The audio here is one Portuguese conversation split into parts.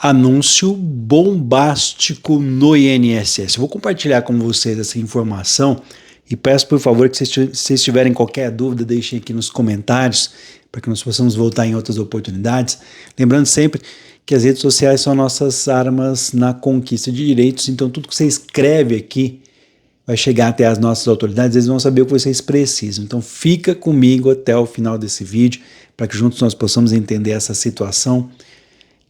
Anúncio bombástico no INSS. Eu vou compartilhar com vocês essa informação e peço, por favor, que se vocês tiverem qualquer dúvida, deixem aqui nos comentários para que nós possamos voltar em outras oportunidades. Lembrando sempre que as redes sociais são nossas armas na conquista de direitos, então tudo que você escreve aqui vai chegar até as nossas autoridades, eles vão saber o que vocês precisam. Então fica comigo até o final desse vídeo para que juntos nós possamos entender essa situação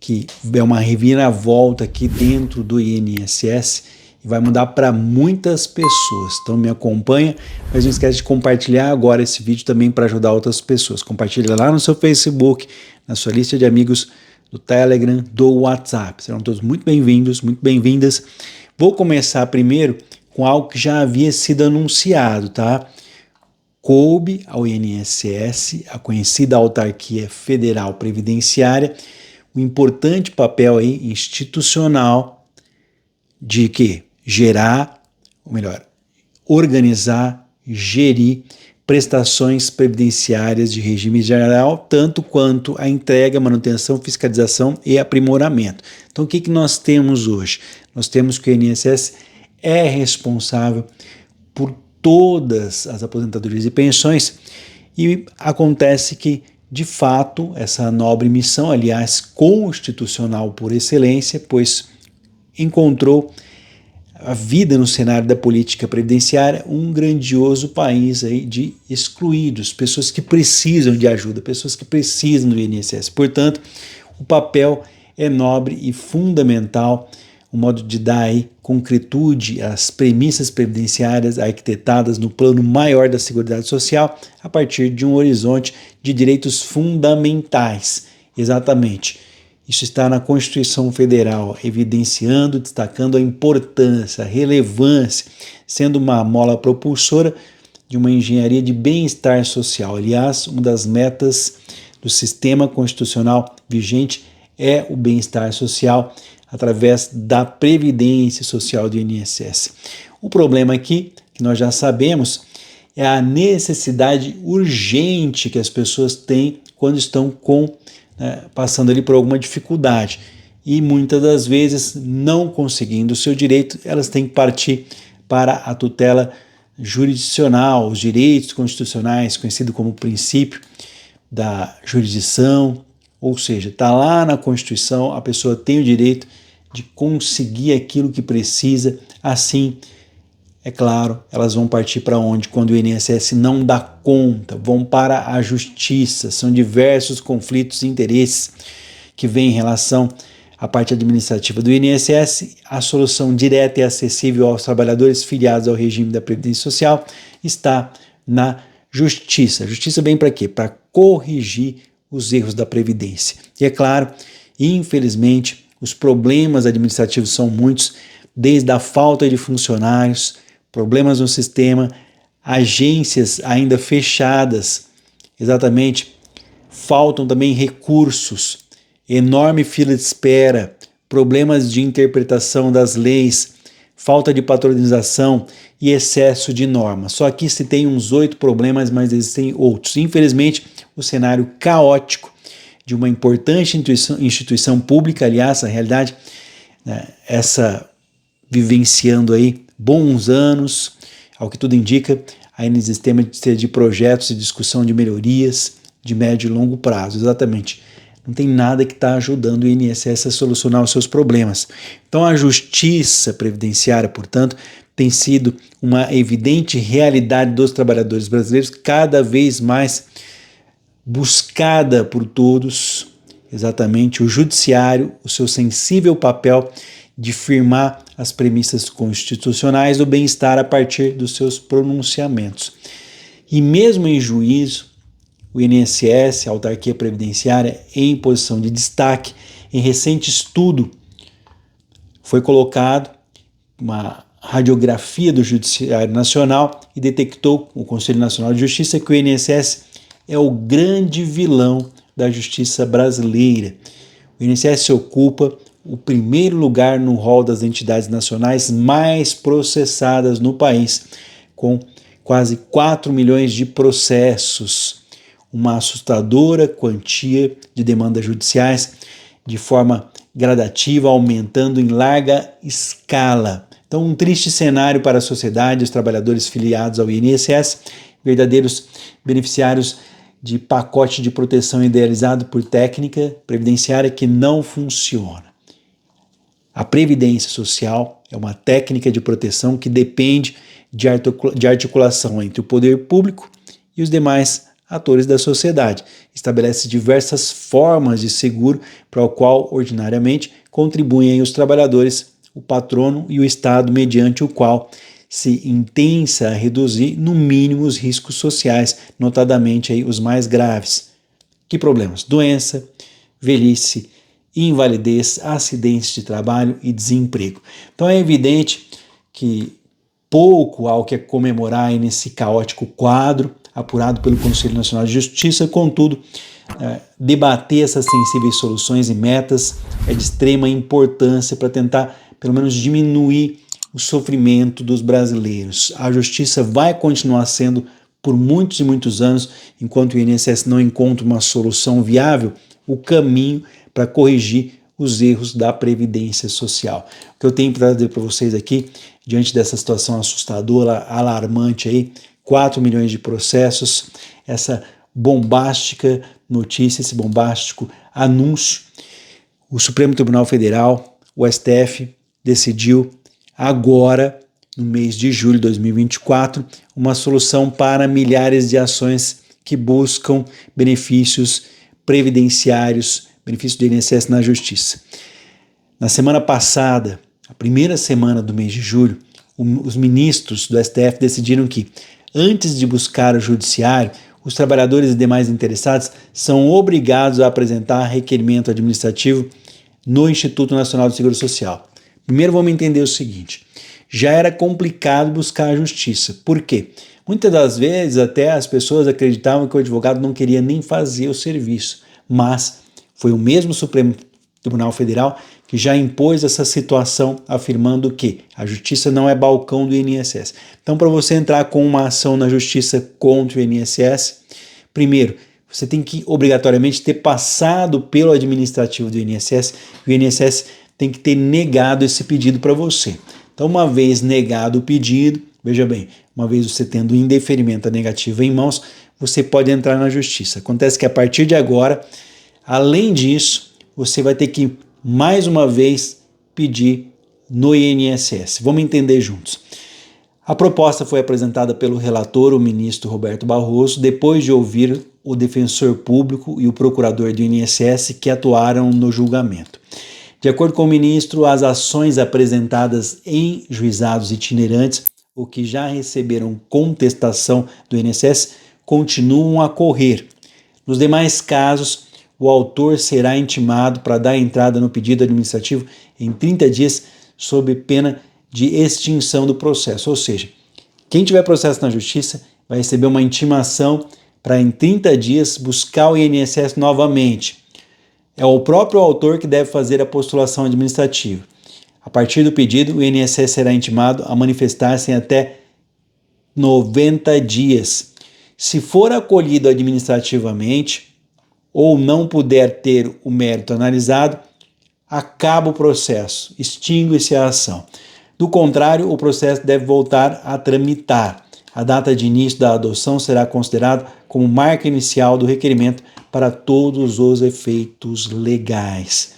que é uma reviravolta aqui dentro do INSS e vai mudar para muitas pessoas. Então me acompanha, mas não esquece de compartilhar agora esse vídeo também para ajudar outras pessoas. Compartilha lá no seu Facebook, na sua lista de amigos do Telegram, do WhatsApp. Serão todos muito bem-vindos, muito bem-vindas. Vou começar primeiro com algo que já havia sido anunciado, tá? Coube ao INSS, a conhecida Autarquia Federal Previdenciária, um importante papel aí institucional de que gerar, ou melhor, organizar, gerir prestações previdenciárias de regime geral, tanto quanto a entrega, manutenção, fiscalização e aprimoramento. Então, o que nós temos hoje? Nós temos que o INSS é responsável por todas as aposentadorias e pensões e acontece que de fato, essa nobre missão, aliás, constitucional por excelência, pois encontrou a vida no cenário da política previdenciária um grandioso país aí de excluídos, pessoas que precisam de ajuda, pessoas que precisam do INSS. Portanto, o papel é nobre e fundamental, um modo de dar aí concretude às premissas previdenciárias arquitetadas no plano maior da Seguridade Social a partir de um horizonte de direitos fundamentais. Exatamente. Isso está na Constituição Federal, evidenciando, destacando a importância, a relevância, sendo uma mola propulsora de uma engenharia de bem-estar social. Aliás, uma das metas do sistema constitucional vigente é o bem-estar social através da Previdência Social do INSS. O problema aqui, que nós já sabemos, é a necessidade urgente que as pessoas têm quando estão passando ali por alguma dificuldade. E muitas das vezes, não conseguindo o seu direito, elas têm que partir para a tutela jurisdicional, os direitos constitucionais, conhecido como princípio da jurisdição, ou seja, está lá na Constituição, a pessoa tem o direito de conseguir aquilo que precisa, assim, é claro, elas vão partir para onde? Quando o INSS não dá conta, vão para a justiça, são diversos conflitos de interesses que vêm em relação à parte administrativa do INSS, a solução direta e acessível aos trabalhadores filiados ao regime da Previdência Social está na justiça. Justiça vem para quê? Para corrigir os erros da Previdência. E é claro, infelizmente, os problemas administrativos são muitos, desde a falta de funcionários, problemas no sistema, agências ainda fechadas, exatamente, faltam também recursos, enorme fila de espera, problemas de interpretação das leis, falta de padronização e excesso de normas. Só aqui se tem uns 8 problemas, mas existem outros. Infelizmente, o cenário caótico de uma importante instituição pública, aliás, na realidade, essa vivenciando aí bons anos, ao que tudo indica, aí no sistema de projetos e discussão de melhorias de médio e longo prazo, exatamente. Não tem nada que está ajudando o INSS a solucionar os seus problemas. Então a justiça previdenciária, portanto, tem sido uma evidente realidade dos trabalhadores brasileiros, cada vez mais buscada por todos, exatamente o judiciário, o seu sensível papel de firmar as premissas constitucionais do bem-estar a partir dos seus pronunciamentos. E mesmo em juízo, o INSS, a Autarquia Previdenciária, em posição de destaque, em recente estudo foi colocado uma radiografia do Judiciário Nacional e detectou o Conselho Nacional de Justiça que o INSS é o grande vilão da justiça brasileira. O INSS ocupa o primeiro lugar no rol das entidades nacionais mais processadas no país, com quase 4 milhões de processos, uma assustadora quantia de demandas judiciais, de forma gradativa, aumentando em larga escala. Então, um triste cenário para a sociedade, os trabalhadores filiados ao INSS, verdadeiros beneficiários de pacote de proteção idealizado por técnica previdenciária que não funciona. A previdência social é uma técnica de proteção que depende de articulação entre o poder público e os demais atores da sociedade. Estabelece diversas formas de seguro para o qual, ordinariamente, contribuem os trabalhadores, o patrono e o Estado, mediante o qual se intensa a reduzir no mínimo os riscos sociais, notadamente aí os mais graves. Que problemas? Doença, velhice, invalidez, acidentes de trabalho e desemprego. Então é evidente que pouco há o que comemorar aí nesse caótico quadro apurado pelo Conselho Nacional de Justiça, contudo, debater essas sensíveis soluções e metas é de extrema importância para tentar, pelo menos, diminuir o sofrimento dos brasileiros. A justiça vai continuar sendo, por muitos e muitos anos, enquanto o INSS não encontra uma solução viável, o caminho para corrigir os erros da Previdência Social. O que eu tenho para dizer para vocês aqui, diante dessa situação assustadora, alarmante aí, 4 milhões de processos, essa bombástica notícia, esse bombástico anúncio, o Supremo Tribunal Federal, o STF, decidiu agora, no mês de julho de 2024, uma solução para milhares de ações que buscam benefícios previdenciários, benefícios do INSS na Justiça. Na semana passada, a primeira semana do mês de julho, os ministros do STF decidiram que, antes de buscar o judiciário, os trabalhadores e demais interessados são obrigados a apresentar requerimento administrativo no Instituto Nacional do Seguro Social. Primeiro vamos entender o seguinte, já era complicado buscar a justiça. Por quê? Muitas das vezes até as pessoas acreditavam que o advogado não queria nem fazer o serviço, mas foi o mesmo Supremo Tribunal Federal que já impôs essa situação, afirmando que a justiça não é balcão do INSS. Então, para você entrar com uma ação na justiça contra o INSS, primeiro, você tem que obrigatoriamente ter passado pelo administrativo do INSS, o INSS tem que ter negado esse pedido para você. Então, uma vez negado o pedido, veja bem, uma vez você tendo indeferimento negativo em mãos, você pode entrar na justiça. Acontece que a partir de agora, além disso, você vai ter que, mais uma vez, pedir no INSS. Vamos entender juntos. A proposta foi apresentada pelo relator, o ministro Roberto Barroso, depois de ouvir o defensor público e o procurador do INSS que atuaram no julgamento. De acordo com o ministro, as ações apresentadas em juizados itinerantes, ou que já receberam contestação do INSS, continuam a correr. Nos demais casos, o autor será intimado para dar entrada no pedido administrativo em 30 dias, sob pena de extinção do processo. Ou seja, quem tiver processo na justiça vai receber uma intimação para em 30 dias buscar o INSS novamente. É o próprio autor que deve fazer a postulação administrativa. A partir do pedido, o INSS será intimado a manifestar-se em até 90 dias. Se for acolhido administrativamente ou não puder ter o mérito analisado, acaba o processo, extingue-se a ação. Do contrário, o processo deve voltar a tramitar. A data de início da adoção será considerada como marca inicial do requerimento para todos os efeitos legais.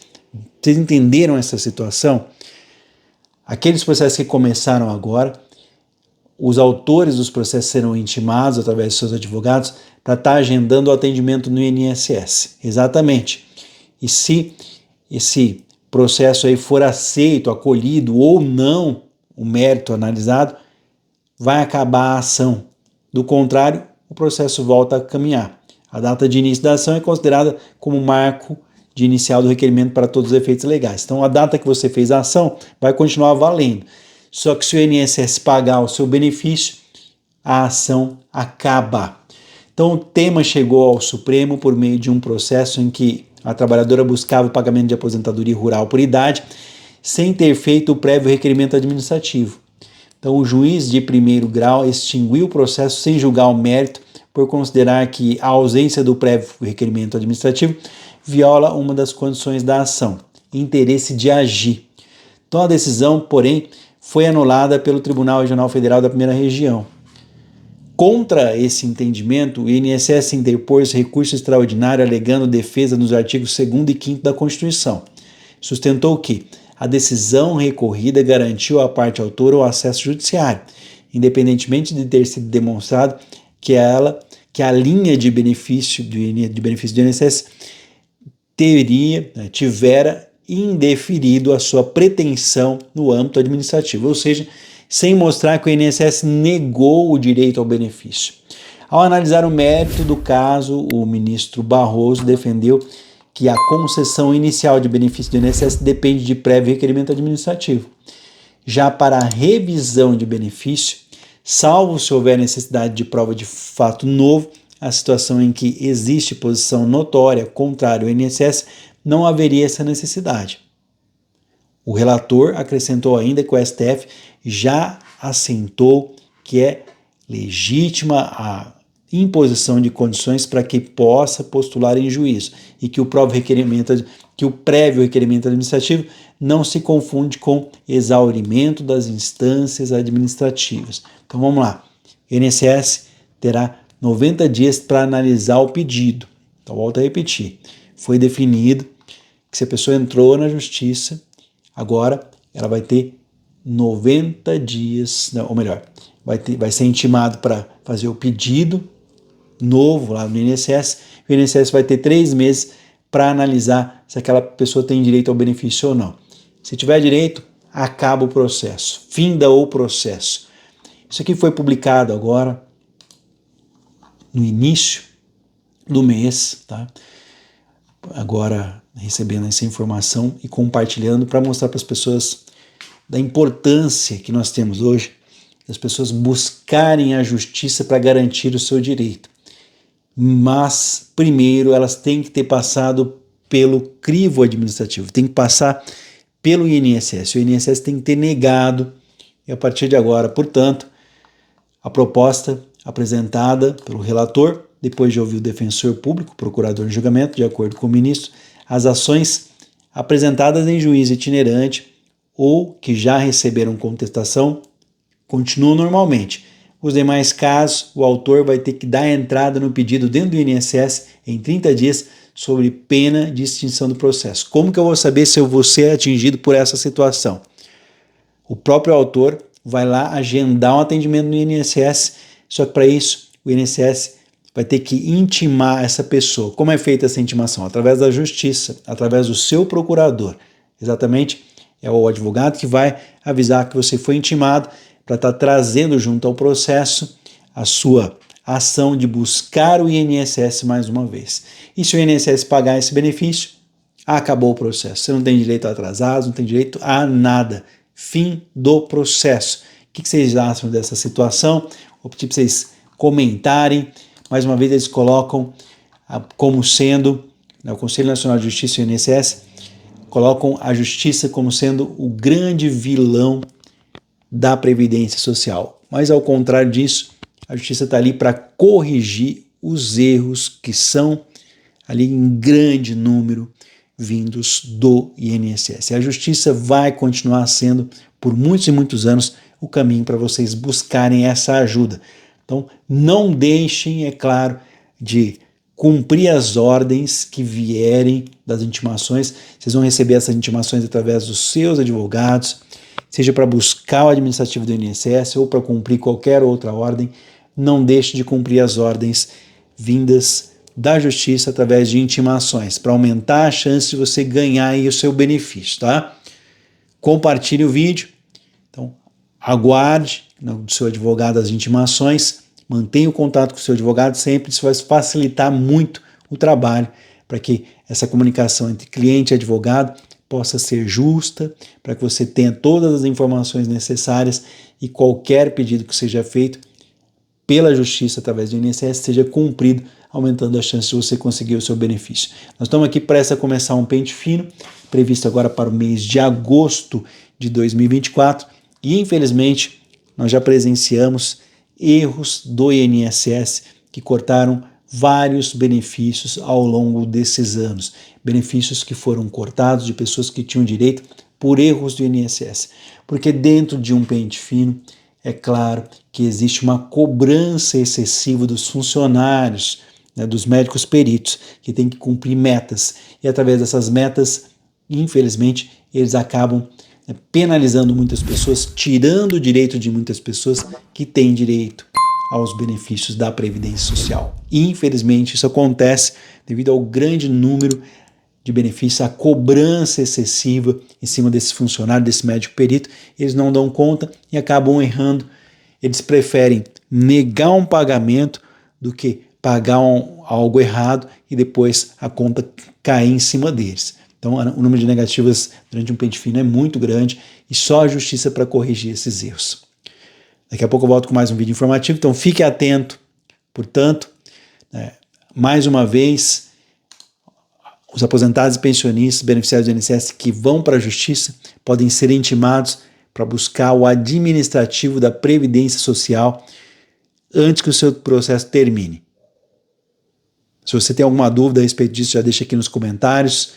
Vocês entenderam essa situação? Aqueles processos que começaram agora, os autores dos processos serão intimados através de seus advogados para estar agendando o atendimento no INSS. Exatamente. E se esse processo aí for aceito, acolhido ou não, o mérito analisado, vai acabar a ação. Do contrário, o processo volta a caminhar. A data de início da ação é considerada como marco de inicial do requerimento para todos os efeitos legais. Então, a data que você fez a ação vai continuar valendo. Só que se o INSS pagar o seu benefício, a ação acaba. Então, o tema chegou ao Supremo por meio de um processo em que a trabalhadora buscava o pagamento de aposentadoria rural por idade, sem ter feito o prévio requerimento administrativo. Então, o juiz de primeiro grau extinguiu o processo sem julgar o mérito, por considerar que a ausência do prévio requerimento administrativo viola uma das condições da ação. interesse de agir. Então a decisão, porém, foi anulada pelo Tribunal Regional Federal da Primeira Região. Contra esse entendimento, o INSS interpôs recurso extraordinário alegando defesa nos artigos 2º e 5º da Constituição. Sustentou que a decisão recorrida garantiu à parte autora o acesso judiciário, independentemente de ter sido demonstrado que a linha de benefício do INSS tivera indeferido a sua pretensão no âmbito administrativo, ou seja, sem mostrar que o INSS negou o direito ao benefício. Ao analisar o mérito do caso, o ministro Barroso defendeu que a concessão inicial de benefício do INSS depende de prévio requerimento administrativo. Já para a revisão de benefício, salvo se houver necessidade de prova de fato novo, a situação em que existe posição notória contrária ao INSS, não haveria essa necessidade. O relator acrescentou ainda que o STF já assentou que é legítima a imposição de condições para que possa postular em juízo e que o prévio requerimento administrativo não se confunde com exaurimento das instâncias administrativas. Então vamos lá, o INSS terá 90 dias para analisar o pedido. Então volto a repetir, foi definido que se a pessoa entrou na justiça, agora ela vai ter 90 dias, ou melhor, vai ser intimado para fazer o pedido novo lá no INSS. O INSS vai ter 3 meses para analisar se aquela pessoa tem direito ao benefício ou não. Se tiver direito, acaba o processo, finda o processo. Isso aqui foi publicado agora no início do mês, tá? Agora recebendo essa informação e compartilhando para mostrar para as pessoas da importância que nós temos hoje, das pessoas buscarem a justiça para garantir o seu direito. Mas, primeiro, elas têm que ter passado pelo crivo administrativo, tem que passar pelo INSS. O INSS tem que ter negado, e a partir de agora, portanto, a proposta apresentada pelo relator, depois de ouvir o defensor público, procurador em julgamento, de acordo com o ministro, as ações apresentadas em juízo itinerante ou que já receberam contestação continuam normalmente. Os demais casos, o autor vai ter que dar entrada no pedido dentro do INSS em 30 dias sobre pena de extinção do processo. Como que eu vou saber se eu vou ser atingido por essa situação? O próprio autor vai lá agendar um atendimento no INSS, só que para isso o INSS vai ter que intimar essa pessoa. Como é feita essa intimação? Através da justiça, através do seu procurador. Exatamente, é o advogado que vai avisar que você foi intimado para estar trazendo junto ao processo a sua ação de buscar o INSS mais uma vez. E se o INSS pagar esse benefício, acabou o processo. Você não tem direito a atrasados, não tem direito a nada. Fim do processo. O que vocês acham dessa situação? Vou pedir para vocês comentarem. Mais uma vez, eles colocam como sendo, o Conselho Nacional de Justiça e o INSS, colocam a justiça como sendo o grande vilão da Previdência Social. Mas, ao contrário disso, a justiça está ali para corrigir os erros que são ali em grande número vindos do INSS. E a justiça vai continuar sendo, por muitos e muitos anos, o caminho para vocês buscarem essa ajuda. Então, não deixem, é claro, de cumprir as ordens que vierem das intimações. Vocês vão receber essas intimações através dos seus advogados, seja para buscar o administrativo do INSS ou para cumprir qualquer outra ordem. Não deixe de cumprir as ordens vindas da justiça através de intimações, para aumentar a chance de você ganhar aí o seu benefício, tá? Compartilhe o vídeo. Então, aguarde do seu advogado as intimações, mantenha o contato com o seu advogado sempre, isso vai facilitar muito o trabalho para que essa comunicação entre cliente e advogado possa ser justa, para que você tenha todas as informações necessárias e qualquer pedido que seja feito pela justiça através do INSS seja cumprido, aumentando a chance de você conseguir o seu benefício. Nós estamos aqui prestes a começar um pente fino, previsto agora para o mês de agosto de 2024, e infelizmente nós já presenciamos erros do INSS que cortaram vários benefícios ao longo desses anos. Benefícios que foram cortados de pessoas que tinham direito por erros do INSS. Porque dentro de um pente fino, é claro que existe uma cobrança excessiva dos funcionários, né, dos médicos peritos, que têm que cumprir metas. E através dessas metas, infelizmente, eles acabam penalizando muitas pessoas, tirando o direito de muitas pessoas que têm direito aos benefícios da Previdência Social. Infelizmente, isso acontece devido ao grande número de benefícios, a cobrança excessiva em cima desse funcionário, desse médico perito. Eles não dão conta e acabam errando. Eles preferem negar um pagamento do que pagar algo errado e depois a conta cair em cima deles. Então, o número de negativas durante um pente fino é muito grande e só a justiça para corrigir esses erros. Daqui a pouco eu volto com mais um vídeo informativo, então fique atento. Portanto, mais uma vez, os aposentados e pensionistas, beneficiários do INSS que vão para a justiça podem ser intimados para buscar o administrativo da Previdência Social antes que o seu processo termine. Se você tem alguma dúvida a respeito disso, já deixa aqui nos comentários.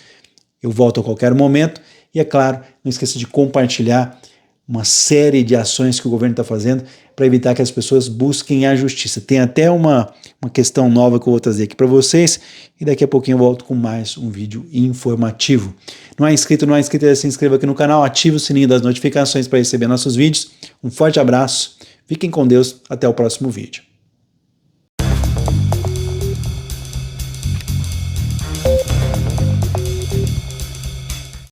Eu volto a qualquer momento. E, é claro, não esqueça de compartilhar uma série de ações que o governo está fazendo para evitar que as pessoas busquem a justiça. Tem até uma questão nova que eu vou trazer aqui para vocês e daqui a pouquinho eu volto com mais um vídeo informativo. Não é inscrito, se inscreva aqui no canal, ative o sininho das notificações para receber nossos vídeos. Um forte abraço, fiquem com Deus, até o próximo vídeo.